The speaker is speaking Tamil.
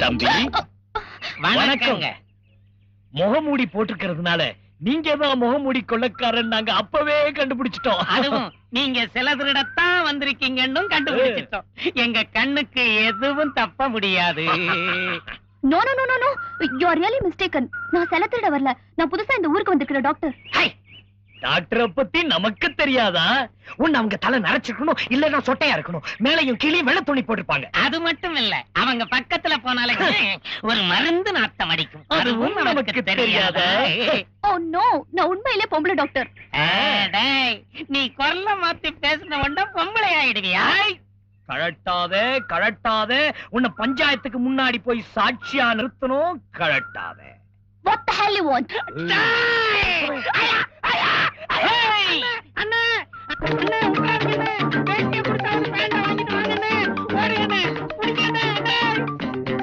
தம்பி வணக்கங்க. முகமூடி போட்டுக்கிறதுனால நீங்க தான் முகமூடி கொள்ளக்காரன் நாங்க அப்பவே கண்டுபிடிச்சிட்டோம். அதுவும் நீங்க சில திருடத்தான் வந்திருக்கீங்கன்னு கண்டுபிடிச்சிட்டோம். எங்க கண்ணுக்கு எதுவும் தப்ப முடியாது. No no no no, you are really mistaken. நான் செல திருட வரல. நான் புதுசா இந்த ஊருக்கு வந்திருக்கிற டாக்டர். டாக்டரை பத்தி நமக்கு தெரியாதா? உன்னை அவங்க தலை நரைச்சிருக்கணும், இல்லன்னா சொட்டையா இருக்கணும், மேலையும் கீழே வெள்ளை துணி போட்டிருப்பாங்க. அது மட்டும் இல்ல, அவங்க பக்கத்துல போனாலே ஒரு மருந்து நாத்தம் அடிக்கும். அதுவும் நமக்கு தெரியாதா? ஓ நோ, நான் உண்மையிலே பொம்பளை டாக்டர். நீ குரல மாத்தி பேசின உடனே பொம்பளை ஆயிடுவியா? கழட்டாதே கழட்டாதே, உன்னை பஞ்சாயத்துக்கு முன்னாடி போய் சாட்சியா நிறுத்தணும். கழட்டாதே. What the hell you want? அண்ணா அண்ணா அண்ணா, வேஷ்டியை கொடுத்தாலும் பேண்ட வாங்கி